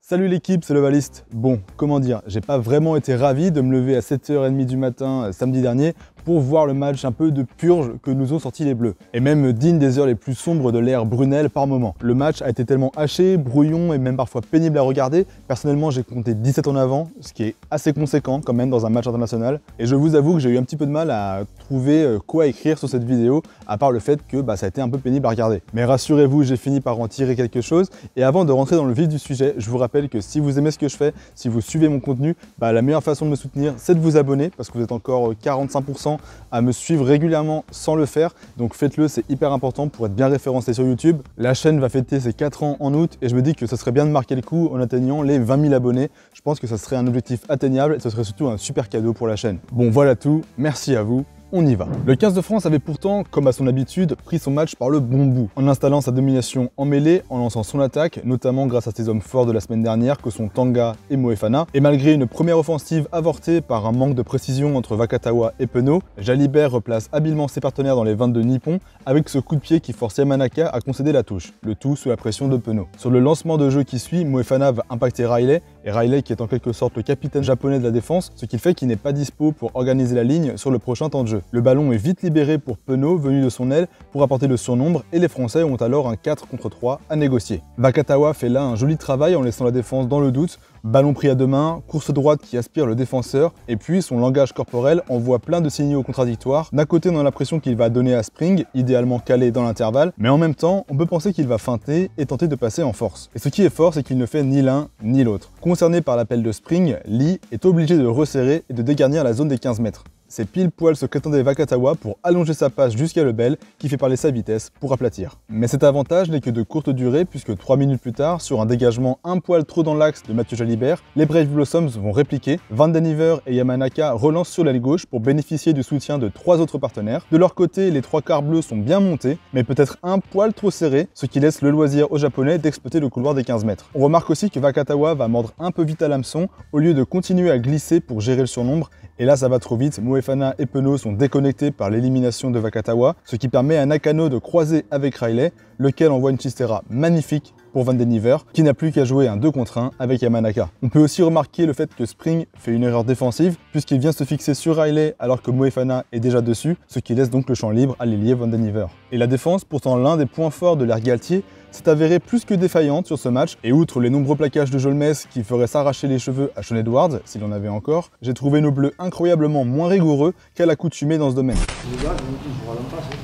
Salut l'équipe, c'est le Valiste. Bon, comment dire, j'ai pas vraiment été ravi de me lever à 7h30 du matin samedi dernier pour voir le match un peu de purge que nous ont sorti les Bleus. Et même digne des heures les plus sombres de l'ère Brunel par moment. Le match a été tellement haché, brouillon et même parfois pénible à regarder. Personnellement, j'ai compté 17 en avant, ce qui est assez conséquent quand même dans un match international. Et je vous avoue que j'ai eu un petit peu de mal à trouver quoi écrire sur cette vidéo, à part le fait que ça a été un peu pénible à regarder. Mais rassurez-vous, j'ai fini par en tirer quelque chose. Et avant de rentrer dans le vif du sujet, je vous rappelle que si vous aimez ce que je fais, si vous suivez mon contenu, la meilleure façon de me soutenir, c'est de vous abonner, parce que vous êtes encore 45% à me suivre régulièrement sans le faire. Donc faites-le, c'est hyper important pour être bien référencé sur YouTube. La chaîne va fêter ses 4 ans en août et je me dis que ce serait bien de marquer le coup en atteignant les 20 000 abonnés. Je pense que ça serait un objectif atteignable et ce serait surtout un super cadeau pour la chaîne. Bon, voilà tout. Merci à vous. On y va. Le 15 de France avait pourtant, comme à son habitude, pris son match par le bon bout, en installant sa domination en mêlée, en lançant son attaque, notamment grâce à ses hommes forts de la semaine dernière que sont Tanga et Moefana. Et malgré une première offensive avortée par un manque de précision entre Vakatawa et Penaud, Jalibert replace habilement ses partenaires dans les 22 nippons avec ce coup de pied qui force Yamanaka à concéder la touche, le tout sous la pression de Penaud. Sur le lancement de jeu qui suit, Moefana va impacter Riley, et Riley qui est en quelque sorte le capitaine japonais de la défense, ce qui fait qu'il n'est pas dispo pour organiser la ligne sur le prochain temps de jeu. Le ballon est vite libéré pour Penaud, venu de son aile, pour apporter le surnombre, et les Français ont alors un 4 contre 3 à négocier. Vakatawa fait là un joli travail en laissant la défense dans le doute, ballon pris à deux mains, course droite qui aspire le défenseur, et puis son langage corporel envoie plein de signaux contradictoires. D'un côté, on a l'impression qu'il va donner à Spring, idéalement calé dans l'intervalle, mais en même temps, on peut penser qu'il va feinter et tenter de passer en force. Et ce qui est fort, c'est qu'il ne fait ni l'un ni l'autre. Concerné par l'appel de Spring, Lee est obligé de resserrer et de dégarnir la zone des 15 mètres. C'est pile poil ce qu'attendait Vakatawa pour allonger sa passe jusqu'à Lebel, qui fait parler sa vitesse pour aplatir. Mais cet avantage n'est que de courte durée, puisque 3 minutes plus tard, sur un dégagement un poil trop dans l'axe de Mathieu Jalibert, les Brave Blossoms vont répliquer, Van den Iver et Yamanaka relancent sur l'aile gauche pour bénéficier du soutien de 3 autres partenaires. De leur côté, les 3 quarts bleus sont bien montés, mais peut-être un poil trop serrés, ce qui laisse le loisir aux Japonais d'exploiter le couloir des 15 mètres. On remarque aussi que Vakatawa va mordre un peu vite à l'hameçon, au lieu de continuer à glisser pour gérer le surnombre, et là ça va trop vite, Moefana et Penaud sont déconnectés par l'élimination de Vakatawa, ce qui permet à Nakano de croiser avec Riley, lequel envoie une chistera magnifique pour Van den Iver, qui n'a plus qu'à jouer un 2 contre 1 avec Yamanaka. On peut aussi remarquer le fait que Spring fait une erreur défensive, puisqu'il vient se fixer sur Riley alors que Moefana est déjà dessus, ce qui laisse donc le champ libre à l'ailier Van den Iver. Et la défense, pourtant l'un des points forts de l'ère Galtier, s'est avérée plus que défaillante sur ce match, et outre les nombreux plaquages de Jolmes qui feraient s'arracher les cheveux à Sean Edwards, s'il en avait encore, j'ai trouvé nos bleus incroyablement moins rigoureux qu'à l'accoutumée dans ce domaine. Les gars, je vois même pas ça.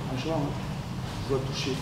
Franchement, je dois toucher.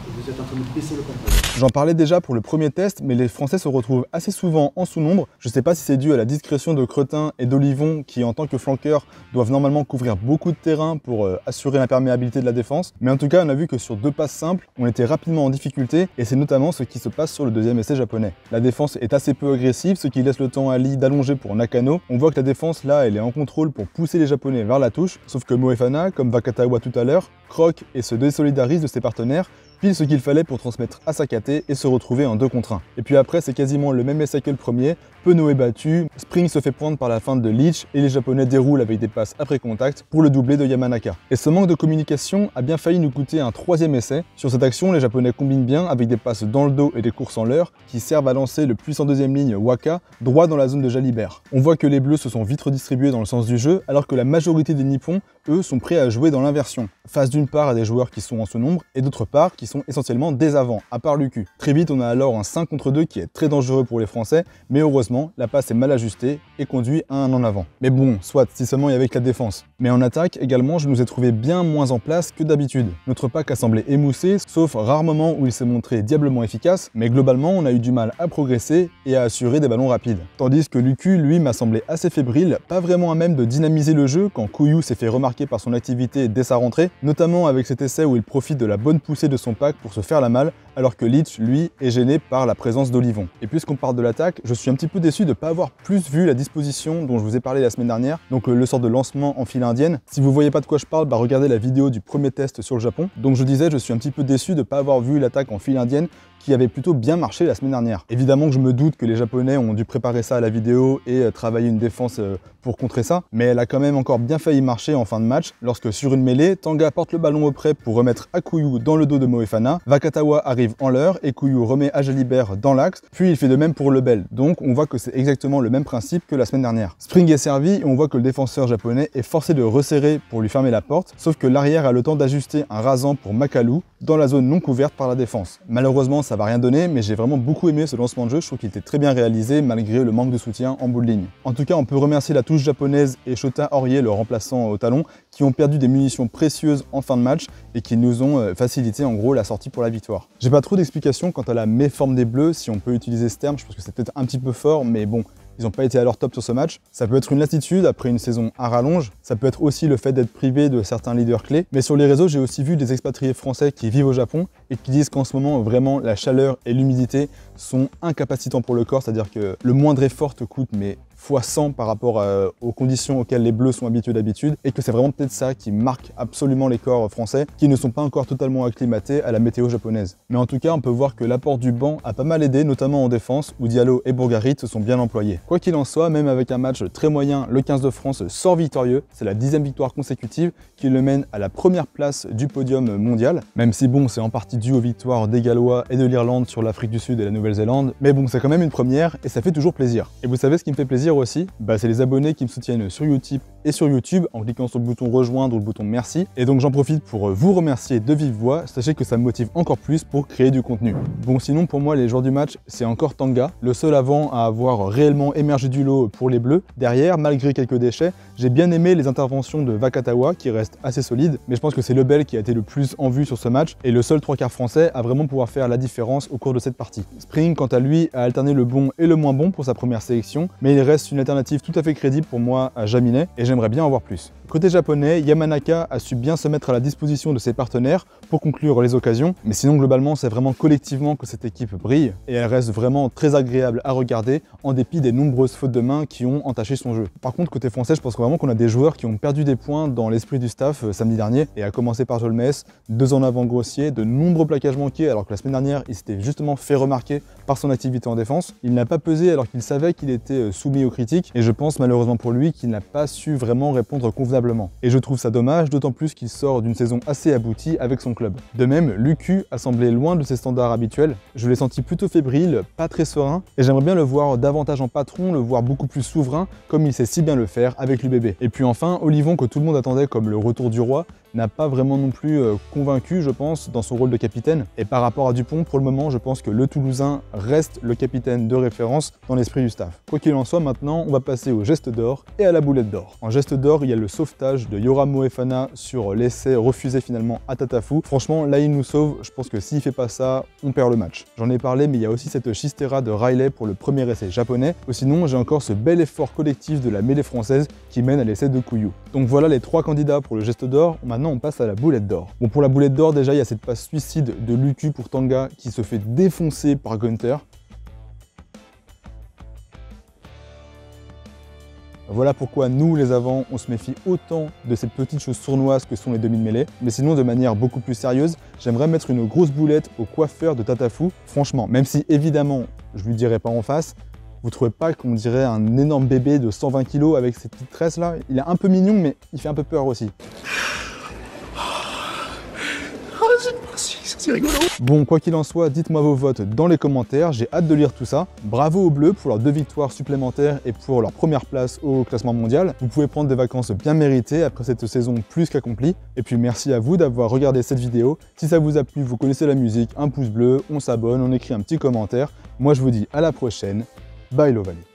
Vous êtes en train de baisser le contrôle. J'en parlais déjà pour le premier test, mais les Français se retrouvent assez souvent en sous-nombre. Je sais pas si c'est dû à la discrétion de Cretin et d'Olivon qui, en tant que flanqueurs, doivent normalement couvrir beaucoup de terrain pour assurer l'imperméabilité de la défense. Mais en tout cas, on a vu que sur 2 passes simples, on était rapidement en difficulté et c'est notamment ce qui se passe sur le deuxième essai japonais. La défense est assez peu agressive, ce qui laisse le temps à Lee d'allonger pour Nakano. On voit que la défense, là, elle est en contrôle pour pousser les Japonais vers la touche, sauf que Moefana, comme Vakatawa tout à l'heure, croque et se désolidarise de ses partenaires, pile ce qu'il fallait pour transmettre à Sakate et se retrouver en 2 contre 1. Et puis après, c'est quasiment le même essai que le premier. Penaud est battu, Spring se fait prendre par la feinte de Leach et les Japonais déroulent avec des passes après contact pour le doublé de Yamanaka. Et ce manque de communication a bien failli nous coûter un 3e essai. Sur cette action, les Japonais combinent bien avec des passes dans le dos et des courses en l'air qui servent à lancer le puissant deuxième ligne Waka droit dans la zone de Jalibert. On voit que les Bleus se sont vite redistribués dans le sens du jeu alors que la majorité des Nippons, eux, sont prêts à jouer dans l'inversion, face d'une part à des joueurs qui sont en sous-nombre et d'autre part qui sont essentiellement des avants, à part Lucu. Très vite, on a alors un 5 contre 2 qui est très dangereux pour les Français, mais heureusement, la passe est mal ajustée et conduit à un en avant. Mais bon, soit, si seulement il y avait que la défense. Mais en attaque, également, je nous ai trouvé bien moins en place que d'habitude. Notre pack a semblé émoussé, sauf rares moments où il s'est montré diablement efficace, mais globalement, on a eu du mal à progresser et à assurer des ballons rapides. Tandis que Lucu, lui, m'a semblé assez fébrile, pas vraiment à même de dynamiser le jeu quand Kouyou s'est fait remarquer par son activité dès sa rentrée, notamment avec cet essai où il profite de la bonne poussée de son pack pour se faire la malle, alors que Leach, lui, est gêné par la présence d'Olivon. Et puisqu'on parle de l'attaque, je suis un petit peu déçu de ne pas avoir plus vu la disposition dont je vous ai parlé la semaine dernière, donc le sort de lancement en file indienne. Si vous voyez pas de quoi je parle, regardez la vidéo du premier test sur le Japon. Donc je disais, je suis un petit peu déçu de ne pas avoir vu l'attaque en file indienne, qui avait plutôt bien marché la semaine dernière. Évidemment que je me doute que les Japonais ont dû préparer ça à la vidéo et travailler une défense pour contrer ça, mais elle a quand même encore bien failli marcher en fin de match lorsque sur une mêlée, Tanga porte le ballon au près pour remettre Akuyu dans le dos de Moefana, Vakatawa arrive en l'heure et Kuyu remet Ajalibert dans l'axe, puis il fait de même pour Lebel. Donc on voit que c'est exactement le même principe que la semaine dernière. Spring est servi et on voit que le défenseur japonais est forcé de resserrer pour lui fermer la porte, sauf que l'arrière a le temps d'ajuster un rasant pour Makalu dans la zone non couverte par la défense. Malheureusement ça va rien donner, mais j'ai vraiment beaucoup aimé ce lancement de jeu, je trouve qu'il était très bien réalisé malgré le manque de soutien en bout de ligne. En tout cas on peut remercier la touche japonaise et Shota Aurier, le remplaçant au talon, qui ont perdu des munitions précieuses en fin de match et qui nous ont facilité en gros la sortie pour la victoire. J'ai pas trop d'explications quant à la méforme des Bleus, si on peut utiliser ce terme, je pense que c'est peut-être un petit peu fort, mais bon, ils n'ont pas été à leur top sur ce match. Ça peut être une lassitude après une saison à rallonge, ça peut être aussi le fait d'être privé de certains leaders clés, mais sur les réseaux j'ai aussi vu des expatriés français qui vivent au Japon et qui disent qu'en ce moment vraiment la chaleur et l'humidité sont incapacitants pour le corps, c'est-à-dire que le moindre effort te coûte mais x100 par rapport aux conditions auxquelles les Bleus sont habitués d'habitude, et que c'est vraiment peut-être ça qui marque absolument les corps français qui ne sont pas encore totalement acclimatés à la météo japonaise. Mais en tout cas on peut voir que l'apport du banc a pas mal aidé, notamment en défense où Diallo et Bourgarit se sont bien employés. Quoi qu'il en soit, même avec un match très moyen, le 15 de France sort victorieux, c'est la 10e victoire consécutive qui le mène à la première place du podium mondial, même si bon c'est en partie dû aux victoires des Gallois et de l'Irlande sur l'Afrique du Sud et la Nouvelle-Zélande, mais bon c'est quand même une première et ça fait toujours plaisir. Et vous savez ce qui me fait plaisir aussi, c'est les abonnés qui me soutiennent sur Utip et sur YouTube en cliquant sur le bouton rejoindre ou le bouton merci, et donc j'en profite pour vous remercier de vive voix, sachez que ça me motive encore plus pour créer du contenu. Bon sinon pour moi les joueurs du match c'est encore Tanga, le seul avant à avoir réellement émergé du lot pour les Bleus. Derrière, malgré quelques déchets, j'ai bien aimé les interventions de Vakatawa qui restent assez solides, mais je pense que c'est Lebel qui a été le plus en vue sur ce match et le seul 3/4 français à vraiment pouvoir faire la différence au cours de cette partie. Spring quant à lui a alterné le bon et le moins bon pour sa première sélection, mais il reste une alternative tout à fait crédible pour moi à Jaminet et j'aimerais bien en voir plus. Côté japonais, Yamanaka a su bien se mettre à la disposition de ses partenaires pour conclure les occasions, mais sinon globalement c'est vraiment collectivement que cette équipe brille et elle reste vraiment très agréable à regarder en dépit des nombreuses fautes de main qui ont entaché son jeu. Par contre côté français, je pense vraiment qu'on a des joueurs qui ont perdu des points dans l'esprit du staff samedi dernier, et à commencer par Jolmes, 2 en avant grossier, de nombreux plaquages manqués alors que la semaine dernière il s'était justement fait remarquer par son activité en défense. Il n'a pas pesé alors qu'il savait qu'il était soumis aux critiques et je pense malheureusement pour lui qu'il n'a pas su vraiment répondre convenablement. Et je trouve ça dommage, d'autant plus qu'il sort d'une saison assez aboutie avec son club. De même, Lucu a semblé loin de ses standards habituels. Je l'ai senti plutôt fébrile, pas très serein, et j'aimerais bien le voir davantage en patron, le voir beaucoup plus souverain, comme il sait si bien le faire avec l'UBB. Et puis enfin, Olivon, que tout le monde attendait comme le retour du roi, n'a pas vraiment non plus convaincu, je pense, dans son rôle de capitaine. Et par rapport à Dupont, pour le moment, je pense que le Toulousain reste le capitaine de référence dans l'esprit du staff. Quoi qu'il en soit, maintenant, on va passer au geste d'or et à la boulette d'or. En geste d'or, il y a le sauvetage de Yora Moefana sur l'essai refusé finalement à Tatafu. Franchement, là, il nous sauve. Je pense que s'il fait pas ça, on perd le match. J'en ai parlé, mais il y a aussi cette chistera de Riley pour le premier essai japonais. Ou sinon, j'ai encore ce bel effort collectif de la mêlée française qui mène à l'essai de Kuyu. Donc voilà les 3 candidats pour le geste d'or. Maintenant, on passe à la boulette d'or. Bon, pour la boulette d'or, déjà, il y a cette passe suicide de Lucu pour Tanga qui se fait défoncer par Gunther. Voilà pourquoi nous, les avants, on se méfie autant de cette petite chose sournoise que sont les demi-mêlées. Mais sinon, de manière beaucoup plus sérieuse, j'aimerais mettre une grosse boulette au coiffeur de Tatafu. Franchement, même si évidemment, je lui dirais pas en face, vous trouvez pas qu'on dirait un énorme bébé de 120 kg avec ces petites tresses là? Il est un peu mignon, mais il fait un peu peur aussi. C'est rigolo. Bon, quoi qu'il en soit, dites-moi vos votes dans les commentaires, j'ai hâte de lire tout ça. Bravo aux Bleus pour leurs 2 victoires supplémentaires et pour leur première place au classement mondial. Vous pouvez prendre des vacances bien méritées après cette saison plus qu'accomplie. Et puis merci à vous d'avoir regardé cette vidéo. Si ça vous a plu, vous connaissez la musique, un pouce bleu, on s'abonne, on écrit un petit commentaire. Moi je vous dis à la prochaine. Bye Lovali.